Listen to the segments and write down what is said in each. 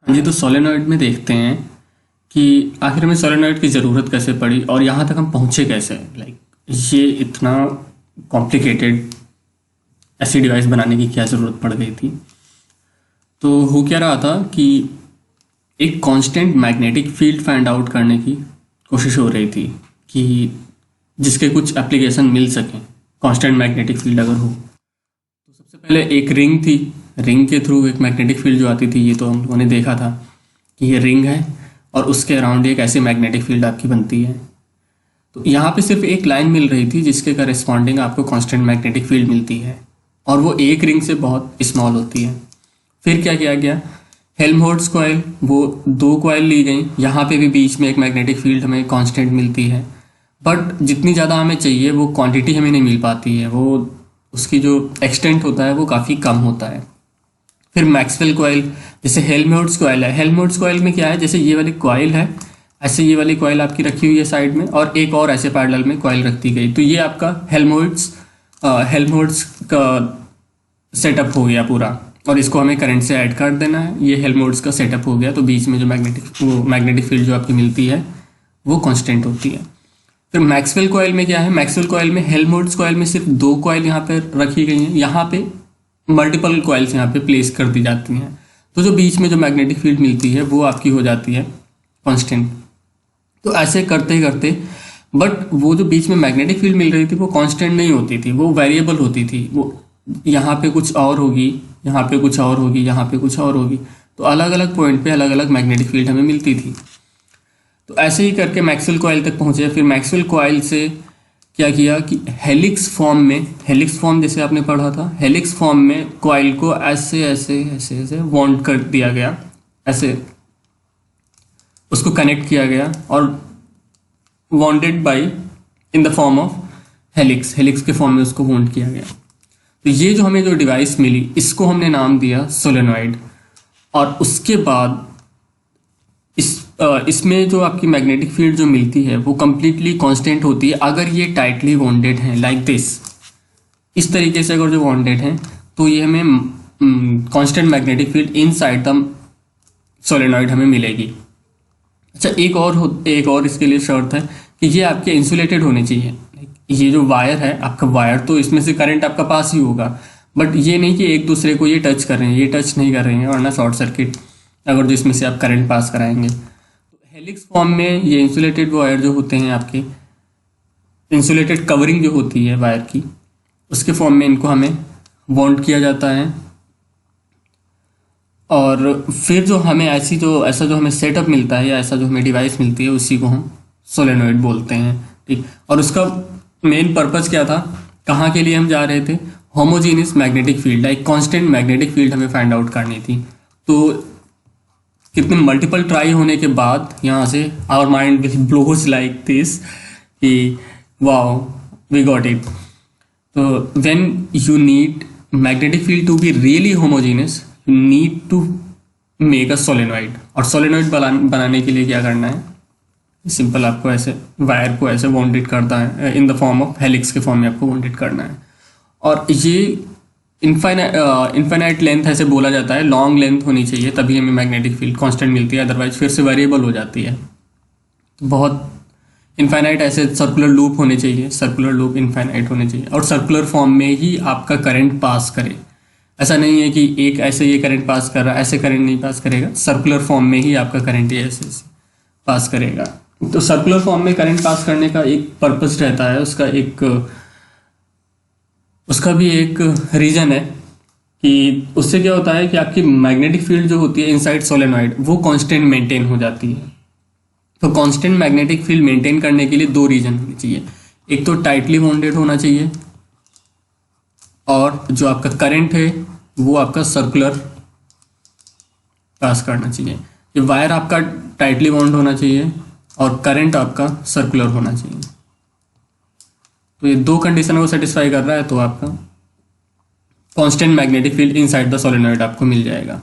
हाँ जी, तो सोलेनॉइड में देखते हैं कि आखिर हमें सोलेनॉइड की ज़रूरत कैसे पड़ी और यहाँ तक हम पहुँचे कैसे। ये इतना कॉम्प्लिकेटेड ऐसी डिवाइस बनाने की क्या ज़रूरत पड़ गई थी। तो हो क्या रहा था कि एक constant magnetic field find out करने की कोशिश हो रही थी कि जिसके कुछ एप्लीकेशन मिल सकें कांस्टेंट मैग्नेटिक फील्ड अगर हो। तो सबसे पहले एक रिंग थी। रिंग के थ्रू एक मैग्नेटिक फील्ड जो आती थी, ये तो हम लोगों ने देखा था कि ये रिंग है और उसके अराउंड एक ऐसी मैग्नेटिक फील्ड आपकी बनती है। तो यहाँ पे सिर्फ एक लाइन मिल रही थी जिसके करस्पॉन्डिंग आपको कांस्टेंट मैग्नेटिक फील्ड मिलती है और वो एक रिंग से बहुत स्मॉल होती है। फिर क्या किया गया, हेल्महोल्ट्ज़ कॉइल, वो दो कॉइल ली गई। यहाँ पे भी बीच में एक मैग्नेटिक फील्ड हमें कांस्टेंट मिलती है, बट जितनी ज़्यादा हमें चाहिए वो क्वांटिटी हमें नहीं मिल पाती है। वो उसकी जो एक्सटेंट होता है वो काफ़ी कम होता है। फिर मैक्सवेल कॉइल, जैसे हेल्महोल्ट्ज़ कॉइल है। हेल्महोल्ट्ज़ कॉइल में क्या है, जैसे ये वाली कॉइल है, ऐसे ये वाली कॉइल आपकी रखी हुई है साइड में और एक और ऐसे पैरेलल में कॉइल रखती गई। तो ये आपका हेल्महोल्ट्ज़ का सेटअप हो गया पूरा और इसको हमें करंट से ऐड कर देना है। ये हेल्महोल्ट्ज़ का सेटअप हो गया। तो बीच में जो मैग्नेटिक फील्ड जो आपकी मिलती है वो कांस्टेंट होती है। फिर मैक्सवेल कॉइल में क्या है, मैक्सवेल कॉइल में हेल्महोल्ट्ज़ कॉइल में सिर्फ दो कॉइल यहाँ पे रखी गई हैं, यहाँ पे मल्टीपल कॉइल्स यहाँ पे प्लेस कर दी जाती हैं। तो जो बीच में जो मैग्नेटिक फील्ड मिलती है वो आपकी हो जाती है कांस्टेंट। तो ऐसे करते करते, बट वो जो बीच में मैग्नेटिक फील्ड मिल रही थी वो कांस्टेंट नहीं होती थी, वो वेरिएबल होती थी। वो यहाँ पे कुछ और होगी, यहाँ पे कुछ और होगी, यहाँ पे कुछ और होगी। तो अलग अलग पॉइंट पे अलग अलग मैग्नेटिक फील्ड हमें मिलती थी। तो ऐसे ही करके मैक्सवेल कॉइल तक पहुँचे। फिर मैक्सवेल कॉइल से क्या किया कि हेलिक्स फॉर्म में, हेलिक्स फॉर्म जैसे आपने पढ़ा था, हेलिक्स फॉर्म में कॉइल को ऐसे ऐसे ऐसे ऐसे वाउंड कर दिया गया, ऐसे उसको कनेक्ट किया गया और wounded by in the form of helix, helix के फॉर्म में उसको वाउंड किया गया। तो ये जो हमें जो डिवाइस मिली इसको हमने नाम दिया सोलेनॉइड। और उसके बाद इसमें जो आपकी मैग्नेटिक फील्ड जो मिलती है वो कम्प्लीटली कांस्टेंट होती है अगर ये टाइटली बॉन्डेड है, लाइक दिस। इस तरीके से अगर जो बॉन्डेड है तो ये हमें constant magnetic field inside the solenoid हमें मिलेगी। अच्छा, एक और इसके लिए शर्त है कि ये आपके इंसुलेटेड होने चाहिए। ये जो वायर है आपका, वायर तो इसमें से करंट आपका पास ही होगा, बट ये नहीं कि एक दूसरे को ये टच कर रहे हैं, ये टच नहीं कर रहे हैं वरना शॉर्ट सर्किट अगर जो इसमें से आप करंट पास कराएंगे। तो हेलिक्स फॉर्म में ये इंसुलेटेड वायर जो होते हैं आपके, इंसुलेटेड कवरिंग जो होती है वायर की, उसके फॉर्म में इनको हमें बॉन्ड किया जाता है। और फिर जो हमें ऐसा जो हमें सेटअप मिलता है या ऐसा जो हमें डिवाइस मिलती है उसी को हम सोलेनॉइड बोलते हैं। ठीक, और उसका मेन पर्पस क्या था, कहाँ के लिए हम जा रहे थे, होमोजीनियस मैग्नेटिक फील्ड, एक कांस्टेंट मैग्नेटिक फील्ड हमें फाइंड आउट करनी थी। तो कितने मल्टीपल ट्राई होने के बाद यहाँ से our mind will blows like this कि वाओ वी गॉट इट। तो when you need magnetic field to be really homogeneous you need to make a solenoid. और सोलेनॉइड बनाने के लिए क्या करना है, सिंपल, आपको ऐसे वायर को ऐसे वाउंडेड करता है इन द फॉर्म ऑफ हेलिक्स के फॉर्म में आपको वाउंडेड करना है। और ये इनफाइनाइट लेंथ ऐसे बोला जाता है, लॉन्ग लेंथ होनी चाहिए तभी हमें मैग्नेटिक फील्ड कांस्टेंट मिलती है, अदरवाइज फिर से वेरिएबल हो जाती है। तो बहुत इनफाइनाइट ऐसे सर्कुलर लूप होने चाहिए, सर्कुलर लूप इनफाइनाइट होने चाहिए और सर्कुलर फॉर्म में ही आपका करंट पास करे। ऐसा नहीं है कि एक ऐसे ये करंट पास कर रहा है, ऐसे करंट नहीं पास करेगा, सर्कुलर फॉर्म में ही आपका करंट ये ऐसे पास करेगा। तो सर्कुलर फॉर्म में करंट पास करने का एक पर्पस रहता है, उसका भी एक रीजन है कि उससे क्या होता है कि आपकी मैग्नेटिक फील्ड जो होती है इनसाइड सोलेनॉइड वो कांस्टेंट मेंटेन हो जाती है। तो कांस्टेंट मैग्नेटिक फील्ड मेंटेन करने के लिए दो रीजन होने चाहिए, एक तो टाइटली बाउंडेड होना चाहिए और जो आपका करंट है वो आपका सर्कुलर पास करना चाहिए। ये वायर आपका टाइटली बाउंड होना चाहिए और करंट आपका सर्कुलर होना चाहिए। तो ये दो कंडीशन को सेटिस्फाई कर रहा है तो आपका constant magnetic field inside the solenoid आपको मिल जाएगा।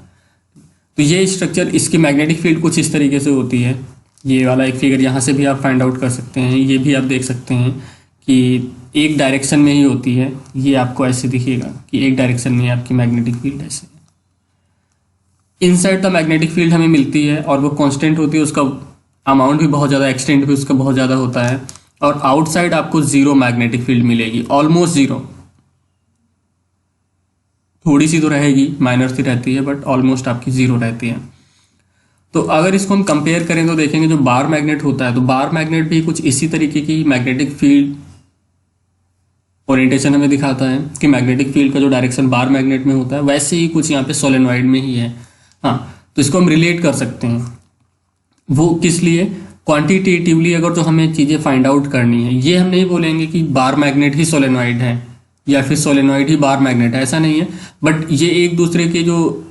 तो ये स्ट्रक्चर, इसकी मैग्नेटिक फील्ड कुछ इस तरीके से होती है। ये वाला एक फिगर यहाँ से भी आप फाइंड आउट कर सकते हैं, ये भी आप देख सकते हैं कि एक डायरेक्शन में ही होती है। ये आपको ऐसे दिखेगा कि एक डायरेक्शन में आपकी मैग्नेटिक फील्ड ऐसे। इनसाइड द मैग्नेटिक फील्ड हमें मिलती है और वो कांस्टेंट होती है, उसका अमाउंट भी बहुत ज़्यादा, एक्सटेंट भी उसका बहुत ज़्यादा होता है। और आउटसाइड आपको जीरो मैग्नेटिक फील्ड मिलेगी, ऑलमोस्ट जीरो, थोड़ी सी तो रहेगी, माइनर सी रहती है, बट ऑलमोस्ट आपकी जीरो रहती है। तो अगर इसको हम कंपेयर करें तो देखेंगे जो बार मैग्नेट होता है, तो बार मैग्नेट भी कुछ इसी तरीके की मैग्नेटिक फील्ड ओरिएंटेशन हमें दिखाता है कि मैग्नेटिक फील्ड का जो डायरेक्शन बार मैग्नेट में होता है वैसे ही कुछ यहाँ पे सोलेनॉइड में ही है। हाँ, तो इसको हम रिलेट कर सकते हैं। वो किस लिए? क्वांटिटेटिवली अगर जो हमें चीज़ें फाइंड आउट करनी है, ये हम नहीं बोलेंगे कि बार मैग्नेट ही सोलेनॉइड है या फिर सोलेनॉइड ही बार मैग्नेट है, ऐसा नहीं है। बट ये एक दूसरे के जो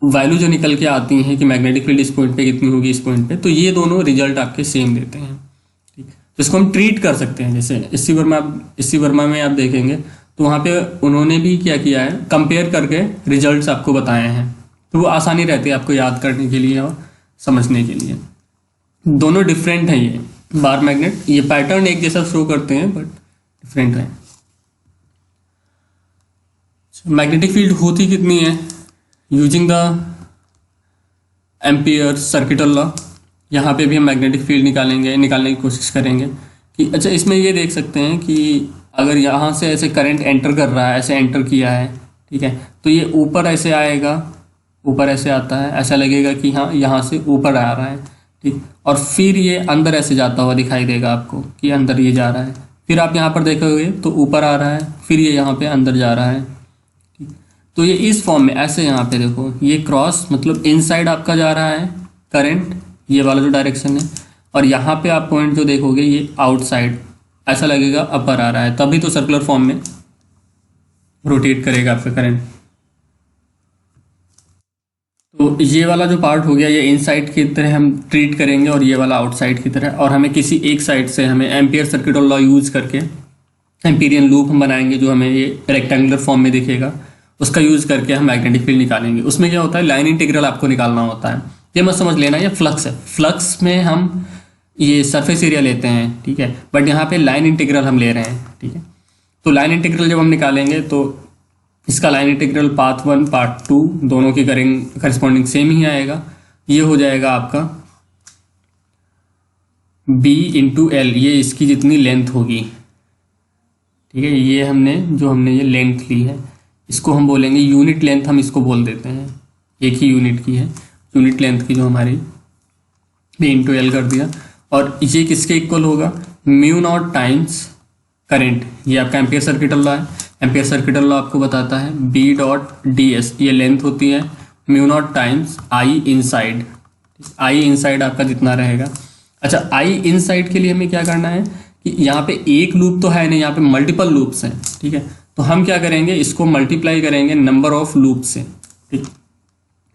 वैल्यू जो निकल के आती हैं कि मैग्नेटिक फील्ड इस पॉइंट पे कितनी होगी, इस पॉइंट पे, तो ये दोनों रिजल्ट आपके सेम देते हैं। ठीक, तो इसको हम ट्रीट कर सकते हैं। जैसे इसी वर्मा में आप देखेंगे तो वहाँ पे उन्होंने भी क्या किया है, कंपेयर करके रिजल्ट्स आपको बताए हैं, तो वो आसानी रहती है आपको याद करने के लिए और समझने के लिए। दोनों डिफरेंट हैं, ये बार मैग्नेट, ये पैटर्न एक जैसा शो करते हैं बट डिफरेंट है। मैग्नेटिक फील्ड होती कितनी है? Using the ampere circuital law, यहाँ पे भी हम मैग्नेटिक फील्ड निकालने की कोशिश करेंगे कि अच्छा, इसमें ये देख सकते हैं कि अगर यहाँ से ऐसे करंट एंटर कर रहा है, ऐसे एंटर किया है, ठीक है, तो ये ऊपर ऐसे आएगा, ऊपर ऐसे आता है, ऐसा लगेगा कि हाँ यहाँ से ऊपर आ रहा है, ठीक, और फिर ये अंदर ऐसे जाता हुआ दिखाई देगा आपको कि अंदर ये जा रहा है। फिर आप यहाँ पर देखोगे तो ऊपर आ रहा है, फिर ये यहाँ पे अंदर जा रहा है, ठीक। तो ये इस फॉर्म में ऐसे, यहाँ पे देखो ये क्रॉस मतलब इनसाइड आपका जा रहा है करंट, ये वाला जो डायरेक्शन है, और यहाँ पे आप पॉइंट जो देखोगे ये आउटसाइड, ऐसा लगेगा अपर आ रहा है, तभी तो सर्कुलर फॉर्म में रोटेट करेगा आपका करंट। तो ये वाला जो पार्ट हो गया ये इनसाइड की तरह हम ट्रीट करेंगे और ये वाला आउटसाइड की तरह, और हमें किसी एक साइड से हमें एम्पियर सर्किटल लॉ यूज करके एम्पीरियन लूप हम बनाएंगे जो हमें ये रेक्टेंगुलर फॉर्म में दिखेगा, उसका यूज करके हम मैग्नेटिक फील्ड निकालेंगे। उसमें क्या होता है, लाइन इंटीग्रल आपको निकालना होता है, ये मत समझ लेना ये फ्लक्स है, फ्लक्स में हम ये सरफेस एरिया लेते हैं, ठीक है, बट यहाँ पे लाइन इंटीग्रल हम ले रहे हैं, ठीक है। तो लाइन इंटीग्रल जब हम निकालेंगे तो इसका लाइन इंटीग्रल पाथ 1 पार्ट 2 दोनों की करस्पॉन्डिंग सेम ही आएगा। ये हो जाएगा आपका b इंटू एल, ये इसकी जितनी लेंथ होगी, ठीक है, ये हमने ये लेंथ ली है, इसको हम बोलेंगे यूनिट लेंथ, हम इसको बोल देते हैं, एक ही यूनिट की है, यूनिट लेंथ की जो हमारी b इंटू एल कर दिया। और ये किसके इक्वल होगा, म्यू नॉट टाइम्स करंट, ये आपका एम्पियर सर्किटल लॉ है। एम्पियर सर्किटल लॉ आपको बताता है b डॉट डी एस, ये लेंथ होती है, mu naught times I inside, I inside आपका जितना रहेगा। अच्छा, आई इनसाइड के लिए हमें क्या करना है कि यहाँ पे एक लूप तो है नहीं, यहाँ पे मल्टीपल लूप्स हैं, ठीक है, तो हम क्या करेंगे, इसको मल्टीप्लाई करेंगे नंबर ऑफ लूप से, ठीक।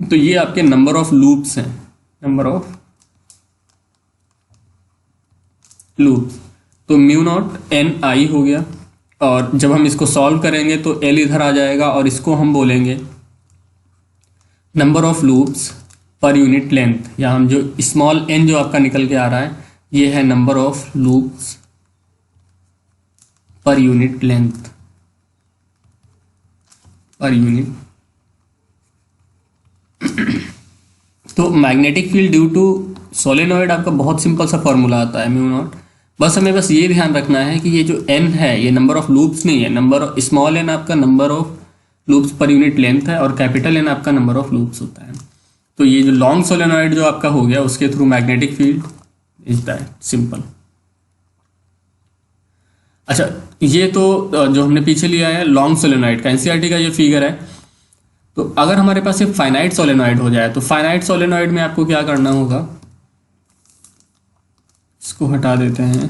तो ये आपके नंबर ऑफ लूप्स हैं, नंबर ऑफ लूप, तो म्यू नॉट एन आई हो गया। और जब हम इसको सॉल्व करेंगे तो एल इधर आ जाएगा और इसको हम बोलेंगे number of loops per unit length, या हम जो स्मॉल एन जो आपका निकल के आ रहा है ये है number of loops per unit length, per unit. तो magnetic field due to solenoid आपका बहुत सिंपल सा फॉर्मूला आता है, म्यू नॉट। हमें बस ये ध्यान रखना है कि ये जो n है ये नंबर ऑफ लूप्स नहीं है, नंबर ऑफ स्मॉल n आपका number of loops per unit length है और कैपिटल N आपका नंबर ऑफ लूप्स होता है। तो ये जो लॉन्ग सोलेनॉइड जो आपका हो गया उसके through magnetic field is that simple. अच्छा, ये तो जो हमने पीछे लिया है लॉन्ग सोलेनॉइड का, एनसीईआरटी का ये फिगर है। तो अगर हमारे पास एक फाइनाइट सोलेनॉइड हो जाए तो फाइनाइट सोलेनॉइड में आपको क्या करना होगा, इसको हटा देते हैं।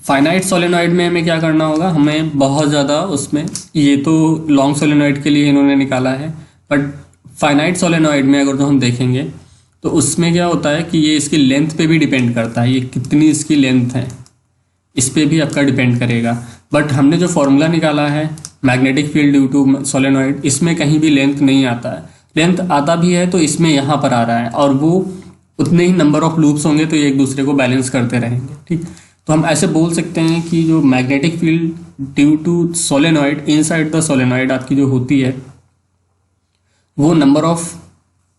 फाइनाइट सोलेनॉइड में हमें क्या करना होगा, हमें बहुत ज़्यादा उसमें, ये तो लॉन्ग सोलेनॉइड के लिए इन्होंने निकाला है, बट फाइनाइट सोलेनॉइड में अगर जो हम देखेंगे तो उसमें क्या होता है कि ये इसकी लेंथ पे भी डिपेंड करता है, ये कितनी इसकी लेंथ है इस पे भी आपका डिपेंड करेगा। बट हमने जो फॉर्मूला निकाला है magnetic field due to solenoid, इसमें कहीं भी लेंथ नहीं आता है, लेंथ आता भी है तो इसमें यहाँ पर आ रहा है, और वो उतने ही नंबर ऑफ लूप्स होंगे तो ये एक दूसरे को बैलेंस करते रहेंगे, ठीक। तो हम ऐसे बोल सकते हैं कि जो magnetic field due to solenoid inside the solenoid आपकी जो होती है वो नंबर ऑफ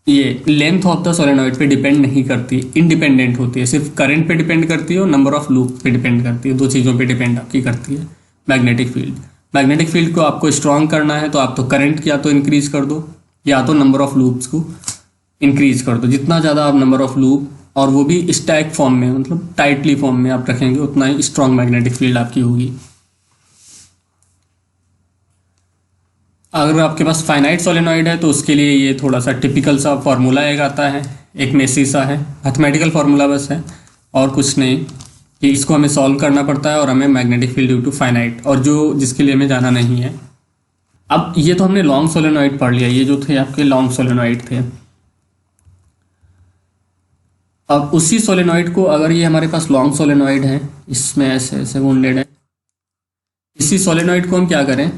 ये लेंथ ऑफ द सोलेनॉइड पे डिपेंड नहीं करती, इंडिपेंडेंट होती है, सिर्फ करंट पे डिपेंड करती है और नंबर ऑफ लूप पे डिपेंड करती है। दो चीज़ों पे डिपेंड आपकी करती है मैग्नेटिक फील्ड। मैग्नेटिक फील्ड को आपको स्ट्रॉन्ग करना है तो आप तो करंट या तो इंक्रीज कर दो या तो नंबर ऑफ लूप्स को इंक्रीज कर दो। जितना ज़्यादा आप नंबर ऑफ लूप और वो भी स्टैक फॉर्म में, मतलब टाइटली फॉर्म में आप रखेंगे, उतना ही स्ट्रॉन्ग मैग्नेटिक फील्ड आपकी होगी। अगर आपके पास फाइनाइट सोलेनॉइड है तो उसके लिए ये थोड़ा सा टिपिकल सा फार्मूला एक आता है, एक मेसी सा है, मैथमेटिकल फार्मूला बस है और कुछ नहीं, कि इसको हमें सॉल्व करना पड़ता है और हमें magnetic field due to finite, और जो जिसके लिए हमें जाना नहीं है। अब ये तो हमने लॉन्ग सोलेनॉइड पढ़ लिया, ये जो थे आपके लॉन्ग सोलेनॉइड थे। अब उसी सोलेनॉइड को, अगर ये हमारे पास लॉन्ग सोलेनॉइड है, इसमें ऐसे ऐसे वुंडेड है, इसी सोलेनॉइड को हम क्या करें,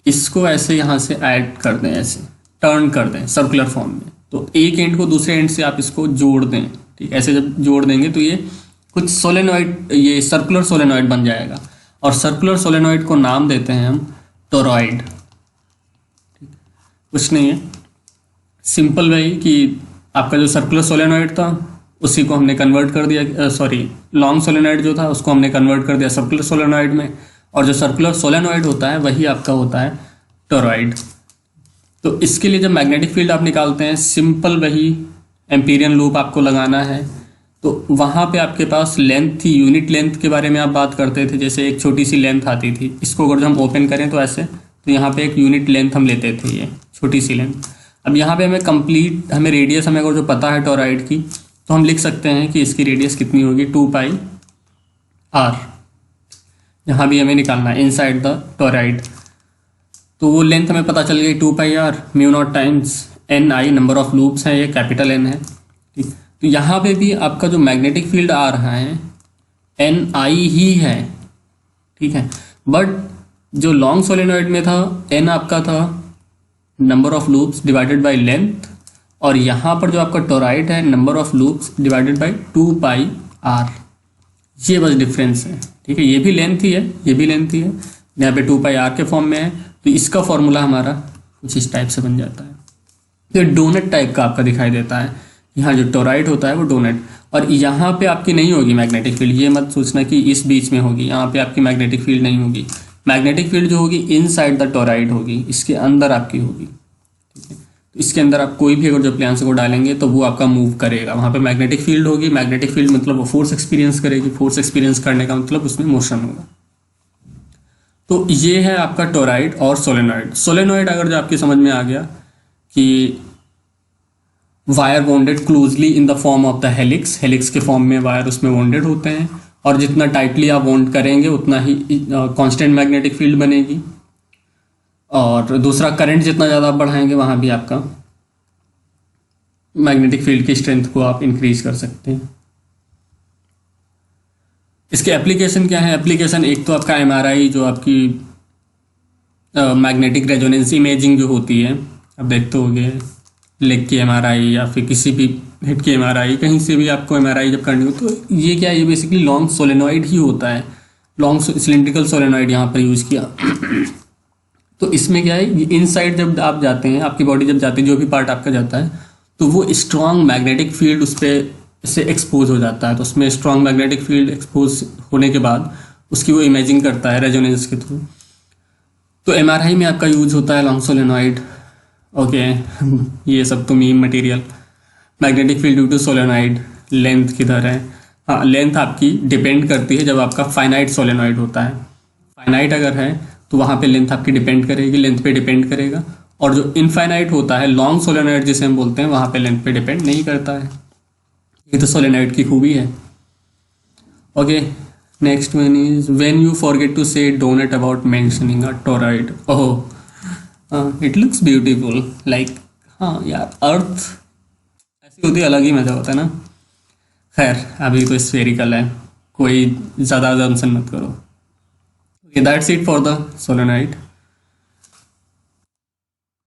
इसको ऐसे यहाँ से ऐड कर दें, ऐसे टर्न कर दें सर्कुलर फॉर्म में। तो एक एंड को दूसरे एंड से आप इसको जोड़ दें, ठीक, ऐसे जब जोड़ देंगे तो ये कुछ सोलेनॉइड, ये सर्कुलर सोलेनॉइड बन जाएगा। और सर्कुलर सोलेनॉइड को नाम देते हैं हम टोरॉइड। कुछ नहीं है, सिंपल वही कि आपका जो सर्कुलर सोलेनॉइड था उसी को हमने कन्वर्ट कर दिया, सॉरी लॉन्ग सोलेनॉइड जो था उसको हमने कन्वर्ट कर दिया सर्कुलर सोलेनॉइड में, और जो सर्कुलर सोलेनॉइड होता है वही आपका होता है टोरॉइड। तो इसके लिए जब मैग्नेटिक फील्ड आप निकालते हैं, सिंपल वही एम्पीरियन लूप आपको लगाना है। तो वहाँ पे आपके पास लेंथ थी, यूनिट लेंथ के बारे में आप बात करते थे, जैसे एक छोटी सी लेंथ आती थी, इसको अगर हम ओपन करें तो ऐसे, तो यहाँ पे एक यूनिट लेंथ हम लेते थे, ये छोटी सी लेंथ। अब यहाँ पे हमें कंप्लीट, हमें रेडियस हमें अगर जो पता है टोरॉइड की, तो हम लिख सकते हैं कि इसकी रेडियस कितनी होगी, 2πr। यहाँ भी हमें निकालना है इनसाइड द टोरॉइड। तो वो लेंथ हमें पता चल गई 2πr μ0 times ni, number of loops हैं, ये कैपिटल N है, ठीक। तो यहाँ पे भी आपका जो मैग्नेटिक फील्ड आ रहा है ni ही है, ठीक है। बट जो लॉन्ग सोलेनॉइड में था n आपका था number of loops divided by length, और यहाँ पर जो आपका टोरॉइड है number of loops divided by 2πr। ये बस डिफरेंस है, ठीक है। ये भी लेंथ ही है, ये भी लेंथ ही है, यहाँ पे 2πr के फॉर्म में है। तो इसका फॉर्मूला हमारा कुछ इस टाइप से बन जाता है। तो डोनट टाइप का आपका दिखाई देता है, यहाँ जो टोरॉइड होता है वो डोनट, और यहाँ पे आपकी नहीं होगी मैग्नेटिक फील्ड। ये मत सोचना कि इस बीच में होगी, यहाँ पे आपकी मैग्नेटिक फील्ड नहीं होगी। मैग्नेटिक फील्ड जो होगी इनसाइड द टोरॉइड होगी, इसके अंदर आपकी होगी, ठीक है। तो इसके अंदर आप कोई भी अगर जो अप्लायंस को डालेंगे तो वो आपका मूव करेगा, वहाँ पे मैग्नेटिक फील्ड होगी। मैग्नेटिक फील्ड मतलब वो फोर्स एक्सपीरियंस करेगी, फोर्स एक्सपीरियंस करने का मतलब उसमें मोशन होगा। तो ये है आपका टोरॉइड और सोलेनॉइड। सोलेनॉइड अगर जो आपकी समझ में आ गया कि wire wounded closely in the form of the helix, helix के फॉर्म में वायर उसमें वॉन्डेड होते हैं, और जितना टाइटली आप वॉन्ड करेंगे उतना ही कांस्टेंट मैग्नेटिक फील्ड बनेगी। और दूसरा, करंट जितना ज़्यादा आप बढ़ाएंगे वहाँ भी आपका मैग्नेटिक फील्ड की स्ट्रेंथ को आप इंक्रीज कर सकते हैं। इसके एप्लीकेशन क्या है? एप्लीकेशन एक तो आपका एमआरआई, जो आपकी मैग्नेटिक रेजोनेंस इमेजिंग जो होती है, आप देखते होंगे लेग की एमआरआई या फिर किसी भी हेड की एमआरआई, कहीं से भी आपको एमआरआई जब करनी हो, तो ये क्या है, ये बेसिकली लॉन्ग सोलेनॉइड ही होता है, लॉन्ग सिलिंड्रिकल सोलेनॉइड यहाँ पर यूज़ किया। तो इसमें क्या है, इनसाइड जब आप जाते हैं, आपकी बॉडी जब जाती है, जो भी पार्ट आपका जाता है, तो वो स्ट्रॉन्ग मैग्नेटिक फील्ड उस पर से एक्सपोज हो जाता है। तो उसमें स्ट्रॉन्ग मैग्नेटिक फील्ड एक्सपोज होने के बाद उसकी वो इमेजिंग करता है रेजोनेंस के थ्रू। तो एमआरआई में आपका यूज होता है लॉन्ग सोलेनॉइड। ओके, ये सब तो meme material. Magnetic field due to solenoid, length किधर है? हाँ, लेंथ आपकी डिपेंड करती है जब आपका फाइनाइट सोलेनॉइड होता है। फाइनाइट अगर है तो वहाँ पे लेंथ आपकी डिपेंड करेगी, लेंथ पे डिपेंड करेगा। और जो इनफाइनाइट होता है, लॉन्ग सोलेनॉइड जिसे हम बोलते हैं, वहाँ पे लेंथ पे डिपेंड नहीं करता है। ये तो सोलेनॉइड की खूबी है। Okay, next one is when you forget to say donut about mentioning a toroid. Oh, it looks beautiful, like, हाँ यार, अर्थ ऐसी होती है, अलग ही मज़ा होता है ना। खैर, अभी तो स्फेरिकल है, कोई ज़्यादा जंक्शन मत करो। Okay, that's it for the solenoid.